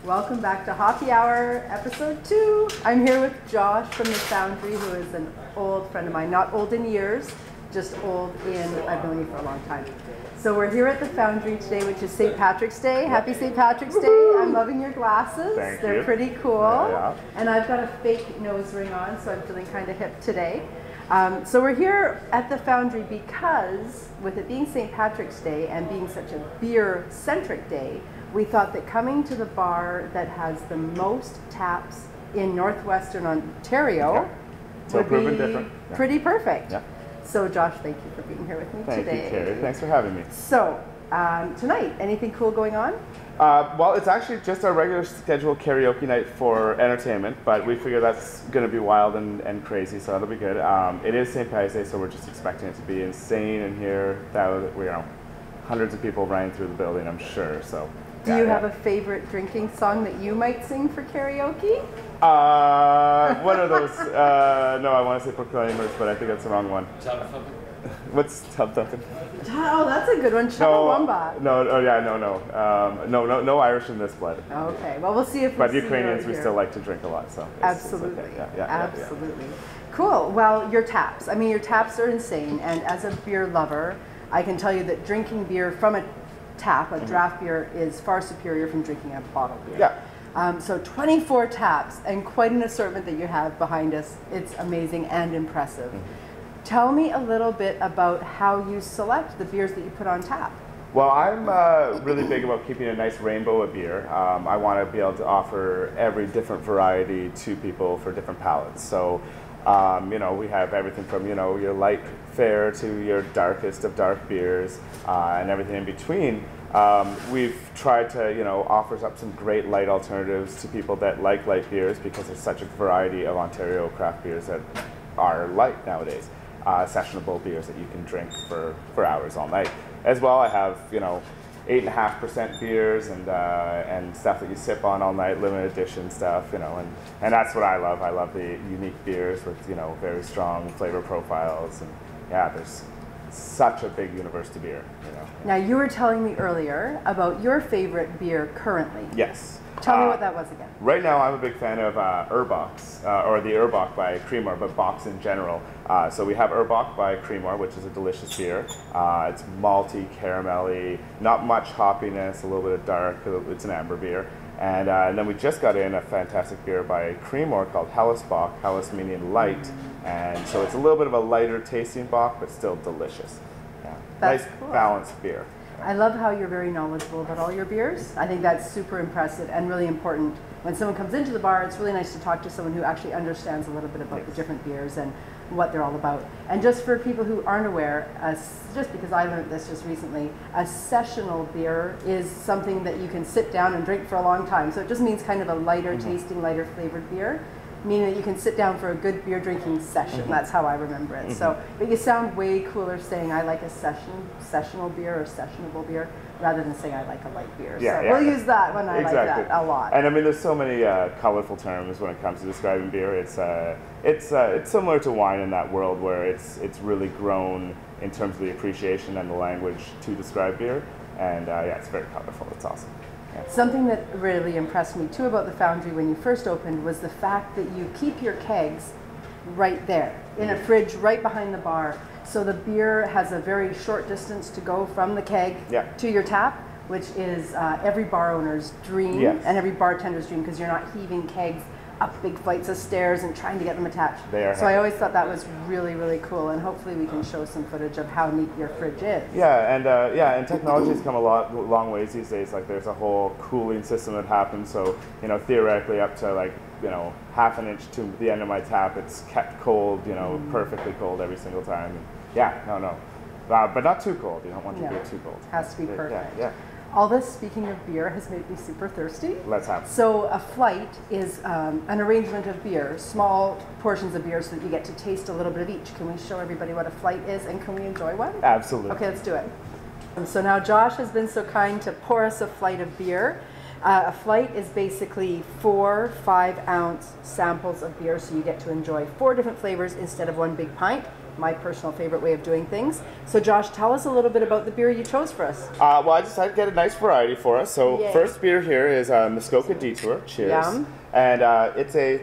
Welcome back to Hoppy Hour, episode 2. I'm here with Josh from the Foundry, who is an old friend of mine. Not old in years, just old in, I've known you for a long time. So we're here at the Foundry today, which is St. Patrick's Day. Happy St. Patrick's Day. I'm loving your glasses. They're pretty cool. Yeah. And I've got a fake nose ring on, so I'm feeling kind of hip today. So we're here at the Foundry because, with it being St. Patrick's Day and being such a beer-centric day, we thought that coming to the bar that has the most taps in Northwestern Ontario would be pretty perfect. Yeah. So Josh, thank you for being here with me today. Thank you, Carrie. Thanks for having me. So, tonight, anything cool going on? Well, it's actually just our regular scheduled karaoke night for entertainment, but we figure that's going to be wild and crazy, so that'll be good. It is St. Patty's Day, so we're just expecting it to be insane in here. Hundreds of people running through the building, I'm sure. So. Do you have a favorite drinking song that you might sing for karaoke? One of those, no, I want to say Proclaimers, but I think that's the wrong one. Tub thumping? What's tub thumping? Oh, that's a good one. Chumbawamba. No Irish in this blood. Okay, well, we'll see if But Ukrainians, we still like to drink a lot, so. Absolutely, it's okay. absolutely. Cool, well, your taps. I mean, your taps are insane, and as a beer lover, I can tell you that drinking beer from a tap, a draft beer, is far superior from drinking a bottled beer. Yeah. So 24 taps and quite an assortment that you have behind us. It's amazing and impressive. Tell me a little bit about how you select the beers that you put on tap. Well, I'm really big about keeping a nice rainbow of beer. I want to be able to offer every different variety to people for different palates. So, we have everything from, your light fare to your darkest of dark beers and everything in between. We've tried to, offer up some great light alternatives to people that like light beers because there's such a variety of Ontario craft beers that are light nowadays. Sessionable beers that you can drink for hours all night. As well, I have, 8.5% beers and stuff that you sip on all night, limited edition stuff, and that's what I love. I love the unique beers with, very strong flavor profiles, and yeah, there's such a big universe to beer, Now, you were telling me earlier about your favorite beer currently. Yes. Tell me what that was again. Right now, I'm a big fan of Urbach's, or the Urbach by Creemore, but Box in general. So we have Urbach by Creemore, which is a delicious beer. It's malty, caramelly, not much hoppiness, a little bit of dark. It's an amber beer. And then we just got in a fantastic beer by Creemore called Hellesbock, Helles meaning light. And so it's a little bit of a lighter tasting Bock, but still delicious. Yeah. That's nice, cool. Balanced beer. I love how you're very knowledgeable about all your beers. I think that's super impressive and really important. When someone comes into the bar, it's really nice to talk to someone who actually understands a little bit about the different beers and what they're all about. And just for people who aren't aware, just because I learned this just recently, a sessional beer is something that you can sit down and drink for a long time. So it just means kind of a lighter tasting, lighter flavored beer, meaning that you can sit down for a good beer drinking session. That's how I remember it. So, but you sound way cooler saying I like a sessional beer or sessionable beer rather than saying I like a light beer. We'll use that when I like that a lot. And I mean, there's so many colorful terms when it comes to describing beer. It's similar to wine in that world where it's really grown in terms of the appreciation and the language to describe beer. And it's very colorful. It's awesome. Yeah. Something that really impressed me too about the Foundry when you first opened was the fact that you keep your kegs right there in a fridge right behind the bar. So the beer has a very short distance to go from the keg to your tap, which is every bar owner's dream and every bartender's dream because you're not heaving kegs up big flights of stairs and trying to get them attached. So I always thought that was really, really cool, and hopefully we can show some footage of how neat your fridge is. And technology's come a long ways these days. Like there's a whole cooling system that happens. So theoretically up to half an inch to the end of my tap, it's kept cold, perfectly cold every single time. But not too cold. You don't want your beer too cold. Has to be perfect. Yeah. All this, speaking of beer, has made me super thirsty. Let's have it. So a flight is an arrangement of beer, small portions of beer so that you get to taste a little bit of each. Can we show everybody what a flight is and can we enjoy one? Absolutely. Okay, let's do it. So now Josh has been so kind to pour us a flight of beer. A flight is basically 4 5-ounce samples of beer, so you get to enjoy 4 different flavors instead of one big pint. my personal favorite way of doing things. So Josh, tell us a little bit about the beer you chose for us. Well, I decided to get a nice variety for us. So Yay. first beer here is Muskoka Detour. Cheers. Yum. And it's a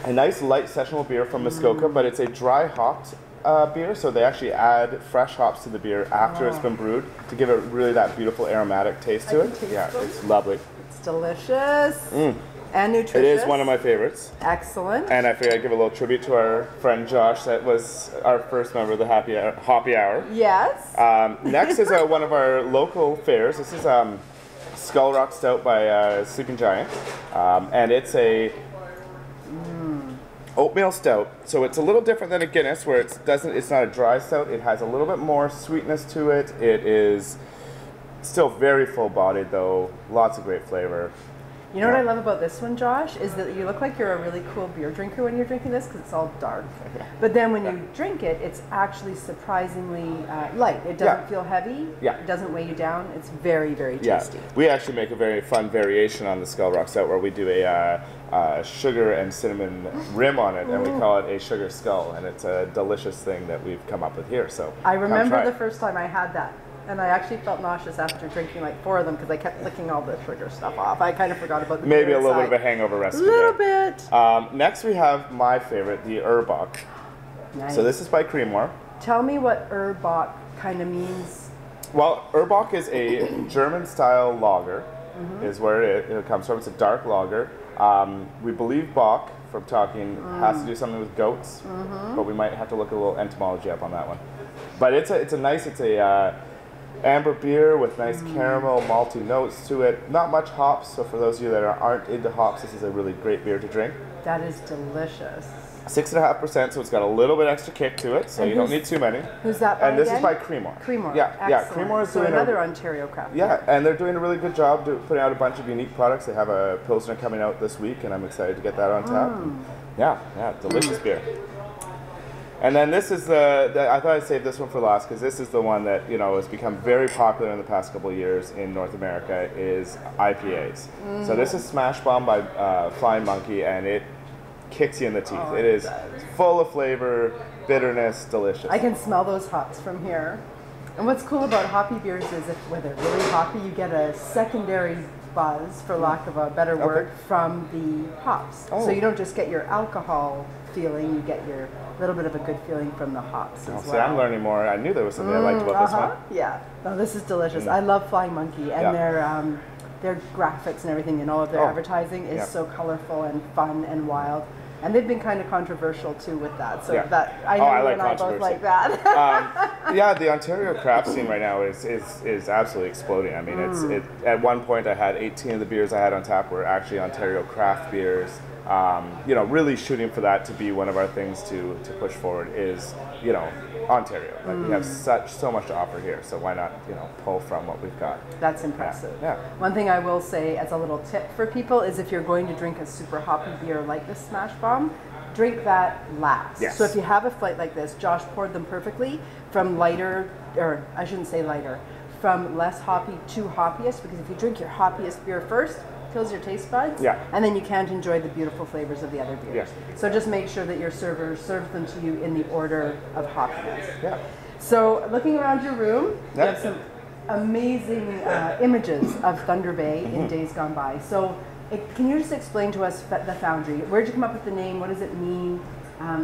nice light sessional beer from Muskoka, but it's a dry hopped beer. So they actually add fresh hops to the beer after it's been brewed to give it really that beautiful aromatic taste to it. Yeah, it's lovely. It's delicious. And nutritious. It is one of my favorites. Excellent. And I figured I'd give a little tribute to our friend Josh. That was our first member of the Hoppy Hour. Yes. Next is one of our local fairs. This is Skull Rock Stout by Sleeping Giant. And it's a oatmeal stout. So it's a little different than a Guinness where it's not a dry stout. It has a little bit more sweetness to it. It is still very full bodied though. Lots of great flavor. You know what I love about this one, Josh, is that you look like you're a really cool beer drinker when you're drinking this because it's all dark. But then when you drink it, it's actually surprisingly light. It doesn't feel heavy. Yeah. It doesn't weigh you down. It's very, very tasty. We actually make a very fun variation on the Skull Rock Stout where we do a sugar and cinnamon rim on it, and we call it a sugar skull. And it's a delicious thing that we've come up with here. So I remember the first time I had that. And I actually felt nauseous after drinking like 4 of them because I kept licking all the sugar stuff off. I kind of forgot about the maybe a little bit of a hangover recipe. A little bit. Next we have my favorite, the Urbach. Nice. So this is by Creamoire. Tell me what Urbach kind of means. Well, Urbach is a German-style lager, is where it comes from. It's a dark lager. We believe Bach, from talking, has to do something with goats, but we might have to look a little entomology up on that one. But it's a amber beer with nice caramel, malty notes to it. Not much hops, so for those of you that aren't into hops, this is a really great beer to drink. That is delicious. 6.5%, so it's got a little bit extra kick to it, so you don't need too many. Who's that by And this again? is by Creamoire. Creamoire. Yeah, Excellent. Creamoire is so doing another Ontario craft. Yeah, and they're doing a really good job putting out a bunch of unique products. They have a Pilsner coming out this week, and I'm excited to get that on tap. Delicious beer. And then this is I thought I'd save this one for last because this is the one that has become very popular in the past couple of years in North America is IPAs. So this is Smash Bomb by Flying Monkey, and it kicks you in the teeth. It is full of flavor, bitterness, delicious. I can smell those hops from here. And what's cool about hoppy beers is when they're really hoppy, you get a secondary buzz, for lack of a better word, from the hops. So you don't just get your alcohol feeling, you get your little bit of a good feeling from the hops as well. See, I'm learning more. I knew there was something I liked about this one. Yeah, no, this is delicious. I love Flying Monkey, and their graphics and everything and all of their advertising is so colorful and fun and wild. And they've been kind of controversial too with that. So that I know you and I both like that. The Ontario craft scene right now is absolutely exploding. I mean, at one point I had 18 of the beers I had on tap were actually Ontario craft beers. Really shooting for that to be one of our things to push forward is, Ontario. Like we have so much to offer here, so why not, pull from what we've got. That's impressive. Yeah. One thing I will say as a little tip for people is if you're going to drink a super hoppy beer like the Smash Bomb, drink that last. Yes. So if you have a flight like this, Josh poured them perfectly from lighter, or I shouldn't say lighter, from less hoppy to hoppiest, because if you drink your hoppiest beer first, kills your taste buds, and then you can't enjoy the beautiful flavors of the other beers. So just make sure that your server serves them to you in the order of hoppiness. So looking around your room, you have some amazing images of Thunder Bay in days gone by. So can you just explain to us the Foundry? Where'd you come up with the name? What does it mean?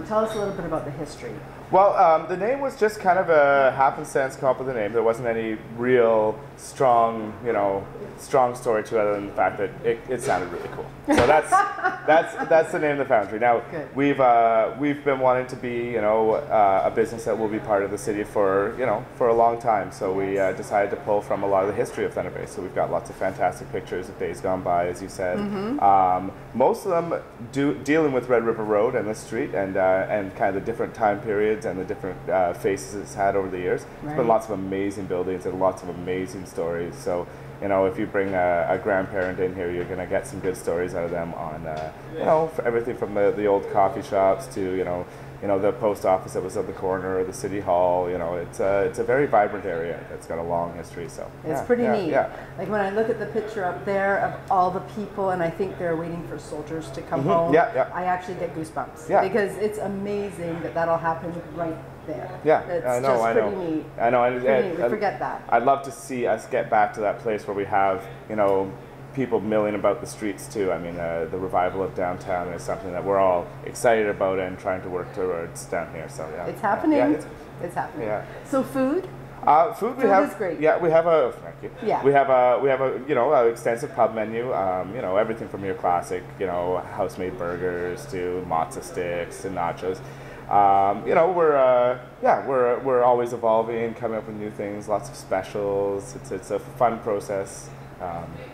Tell us a little bit about the history. Well, the name was just kind of a happenstance come up with the name. There wasn't any real strong story to it other than the fact that it sounded really cool. So that's the name of the Foundry. Now we've been wanting to be a business that will be part of the city for a long time. So we decided to pull from a lot of the history of Thunder Bay. So we've got lots of fantastic pictures of days gone by, as you said. Most of them dealing with Red River Road and this street and kind of the different time periods and the different faces it's had over the years. There's been lots of amazing buildings and lots of amazing stories. So if you bring a grandparent in here, you're going to get some good stories out of them on for everything from the old coffee shops to you know, the post office that was at the corner, or the city hall. You know, it's a very vibrant area that's got a long history. So it's pretty neat. Yeah. Like when I look at the picture up there of all the people, and I think they're waiting for soldiers to come home. I actually get goosebumps because it's amazing that that'll happen right there. Yeah, it's I know. Just pretty neat. I know. And we forget that. I'd love to see us get back to that place where we have, you know, people milling about the streets too. I mean, the revival of downtown is something that we're all excited about and trying to work towards down here. So yeah, it's happening. Yeah, it's happening. Yeah. So food. Food is great. Yeah, we have a. Thank you. Yeah. We have a you know, extensive pub menu. You know, everything from your classic, you know, house-made burgers to matzo sticks and nachos. You know, we're always evolving, coming up with new things, lots of specials. It's a fun process.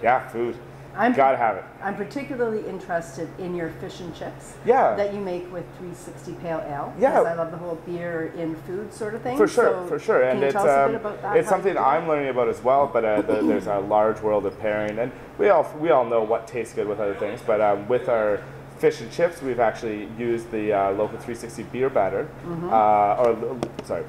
Yeah, food. Gotta have it. I'm particularly interested in your fish and chips. Yeah. That you make with 360 Pale Ale. Yeah. Because I love the whole beer in food sort of thing. For sure, for sure. Can you tell us a bit about that? It's something I'm learning about as well. But there's a large world of pairing, and we all know what tastes good with other things. But with our fish and chips, we've actually used the local 360 beer batter.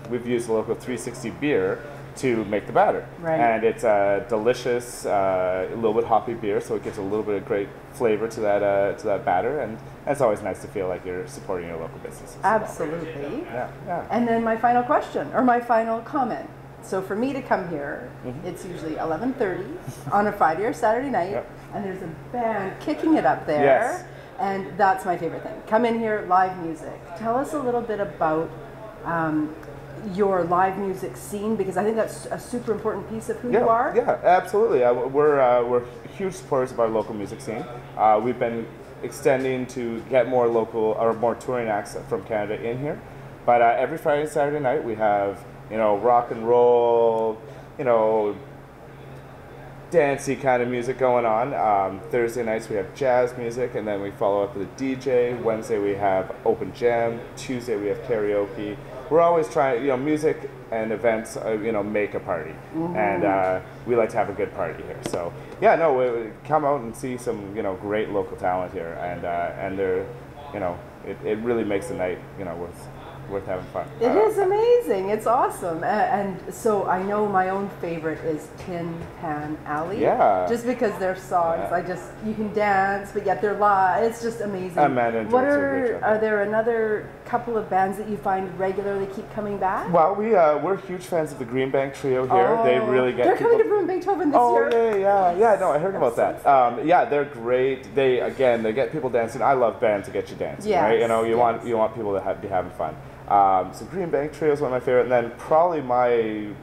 We've used the local 360 beer to make the batter. Right. And it's a delicious, a little bit hoppy beer, so it gives a little bit of great flavor to that batter, and it's always nice to feel like you're supporting your local businesses. Absolutely. Yeah. And then my final question, or my final comment. So for me to come here, it's usually 11:30 on a Friday or Saturday night, and there's a band kicking it up there. Yes. And that's my favorite thing. Come in here, live music. Tell us a little bit about your live music scene, because I think that's a super important piece of who you are. Yeah, absolutely. We're huge supporters of our local music scene. We've been extending to get more local or more touring acts from Canada in here. But every Friday and Saturday night we have, you know, rock and roll, you know, dancey kind of music going on. Thursday nights we have jazz music, and then we follow up with a DJ. Wednesday we have open jam. Tuesday we have karaoke. We're always trying, you know, music and events, you know, make a party, and we like to have a good party here. So yeah, no, we come out and see some, you know, great local talent here, and they're, you know, it really makes the night, you know, worth having fun. It is amazing. It's awesome. And so I know my own favorite is Tin Pan Alley. Yeah. Just because their songs, you can dance, but yet they're live. It's just amazing. Are there another couple of bands that you find regularly keep coming back? Well, we're huge fans of the Green Bank Trio here. They really get They're coming to Beethoven this year. Yeah. No, I heard about that. Yeah, they're great. They get people dancing. I love bands that get you dancing. Yes. Right? You know, you want people to be having fun. So Green Bank Trio is one of my favorite, and then probably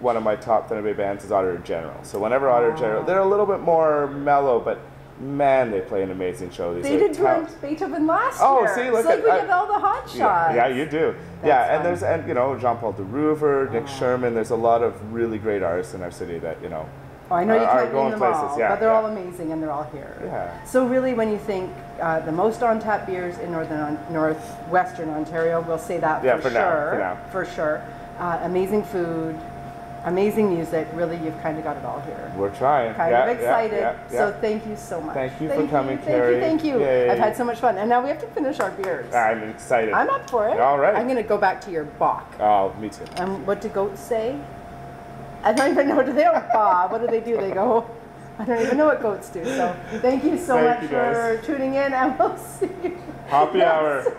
one of my top Thunder Bay bands is Auditor General. So whenever Auditor General, they're a little bit more mellow, but man, they play an amazing show. They did Beethoven last year. Oh, see, look we get all the hot shots. Yeah, you do. And you know, Jean-Paul DeRover, Nick Sherman. There's a lot of really great artists in our city that, you know, I know you can't name them places. all, but they're all amazing, and they're all here. Yeah. So really, when you think the most on-tap beers in northwestern Ontario, we'll say that for sure. For sure. Amazing food, amazing music. Really, you've kind of got it all here. We're trying. Kind of excited. So thank you so much. Thank you for coming, Carrie. Thank you. Yay. I've had so much fun, and now we have to finish our beers. I'm excited. I'm up for it. All right. I'm going to go back to your Bach. Oh, me too. What do goats say? I don't even know. Do they have ba? What do? They go, I don't even know what goats do. So thank you so much for tuning in, and we'll see you. Happy hour.